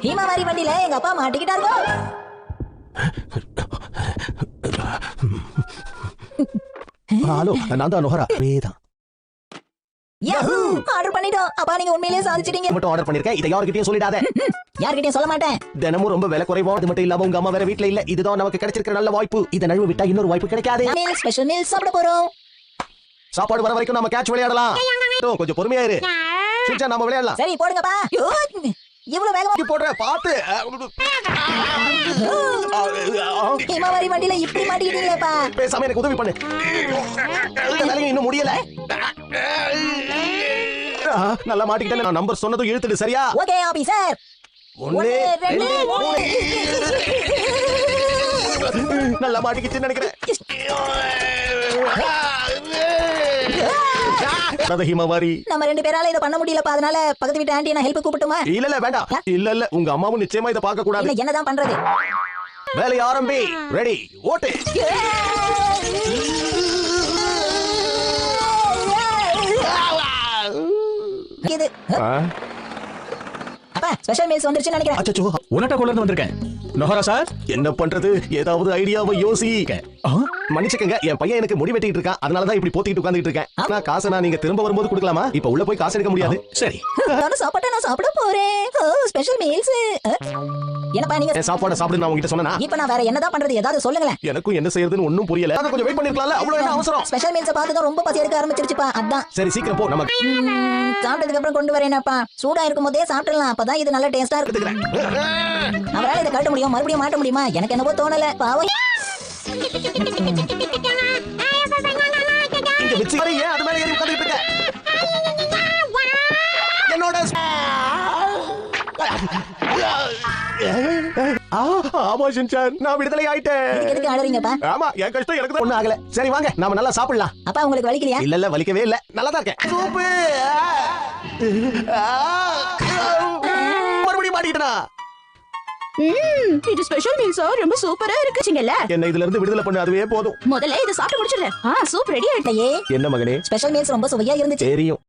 Himawari வண்டியில எங்க அப்பா மாட்டிக்கிட்டாருங்க. ஹலோ, நான் தான் நோஹரா. வேதான் யாஹூ ஆர்டர் பண்ணிட்டோம். அப்பா நீங்க உண்மையிலேயே சாதிச்சிட்டீங்க. மட்டும் ஆர்டர் பண்ணிருக்கேன். இதை யார்கிட்டயும் சொல்லிடாத. யார்கிட்டயும் சொல்ல மாட்டேன். தினமும் ரொம்ப விலை குறைவா. அது மட்டும் இல்லாம உங்க அம்மா வேற வீட்ல இல்ல. இதுதான் நமக்கு கிடைச்சிருக்கிற நல்ல வாய்ப்பு. இதை நழுவ விட்டா இன்னொரு வாய்ப்பு கிடைக்காது. மீல் ஸ்பெஷல் மீல் சாப்பிட போறோம். சாப்பாடு வர வரைக்கும் நாம கேட்ச் விளையாடலாம். கொஞ்சம் பொறுமையா இரு. சின்சா, நாம விளையாடலாம். சரி போடுங்கப்பா. இவ்வளவு வேகமா போடுற பாத்து. ஹீமாவாரி வண்டியில இப்படி மாட்டிக்கிட்டீங்களேப்பா. பேசாம எனக்கு உதவி பண்ணு. இந்த வேலையும் இன்னும் முடியல. நல்லா மாட்டிக்கிட்டேன். நான் நம்பர் சொன்னதும் இழுத்துடு. சரியா? Okay officer. 1 2 3. நல்லா மாட்டிக்கிச்சுன்னு நினைக்கிறேன். ஹீமாவாரி, நம்ம 2 பேரால இத பண்ண முடியலப்பா. அதனால பக்கத்து வீட்டு ஆண்டி நான் ஹெல்ப் கூப்பிட்டுமா? இல்ல வேண்டாம். இல்ல உங்க அம்மாவும் நிச்சயமா இத பார்க்க கூடாது. இல்ல என்னதான் பண்றது? வேலை ஆரம்பி. ரெடி, ஓட்டு. இது அப்பா ஸ்பெஷல் மீல்ஸ் வந்துருச்சுன்னு நினைக்கிறேன். அச்சச்சோ, உனட்ட கொள்ள இருந்து வந்திருக்கேன். நோஹரா சார், என்ன பண்றது? ஏதாவது ஐடியாவை யோசி. மன்னிச்சுக்கங்க, என் பையன் எனக்கு முடி வெட்டிட்டு இருக்கான். அதனால தான் இப்படி போத்திட்டு உட்கார்ந்துட்டு இருக்கேன். ஆனா காசை நான் நீங்க திரும்ப வரும்போது கொடுக்கலாமா? இப்ப உள்ள போய் காசு எடுக்க முடியாது. சரி. நானும் நான் சாப்பிட போறேன். Special meals. என்னப்பா நீங்க என் சாப்பாடு சாப்பிடு நான் உங்ககிட்ட சொன்னேனா? இப்ப நான் வேற என்னதான் பண்றது? ஏதாவது சொல்லுங்களேன். எனக்கும் என்ன செய்யறதுன்னு ஒண்ணும் புரியல. அத கொஞ்சம் வெயிட் பண்ணிருக்கலாம்ல. அவ்வளவு என்ன அவசரம்? ஸ்பெஷல் மீல்ஸ் பார்த்து ரொம்ப பசி எடுக்க ஆரம்பிச்சிருச்சுப்பா. அதான் சரி சீக்கிரம் போ. நம்ம சாப்பிட்டதுக்கு அப்புறம் கொண்டு வரேனப்பா. சூடா இருக்கும் போதே சாப்பிடலாம். அப்பதான் இது நல்ல டேஸ்டா இருக்கு. அவரால இதை கட்ட முடியும், மறுபடியும் மாட்ட முடியுமா? எனக்கு என்னவோ தோணல. பாவம். இங்க வெச்சி வரை ஏன் அது மேல ஏறி உட்கார்ந்துட்டு இருக்க? என்னோட ஆமா சின்சான், நான் விடுதலை ஆயிட்டேன். எதுக்கு அழறீங்கப்பா? ஆமா, என் கஷ்டம் எனக்கு தான் ஒண்ணும் ஆகல. சரி வாங்க, நாம நல்லா சாப்பிடலாம். அப்பா உங்களுக்கு வலிக்கலையா? இல்ல வலிக்கவே இல்ல. நல்லா தான் இருக்கேன். சூப்பு. மறுபடியும் மாட்டிட்டேனா? இது ஸ்பெஷல் மீல்ஸா ரொம்ப சூப்பரா இருக்குங்கல்ல. என்ன இதுல இருந்து விடுதலை பண்ணு, அதுவே போதும். முதல்ல இத சாப்பிட்டு முடிச்சிடுறேன். சூப் ரெடி ஆயிட்டே. என்ன மகனே? ஸ்பெஷல் மீல்ஸ் ரொம்ப சுவையா இருந்துச்சு. தெரியும்.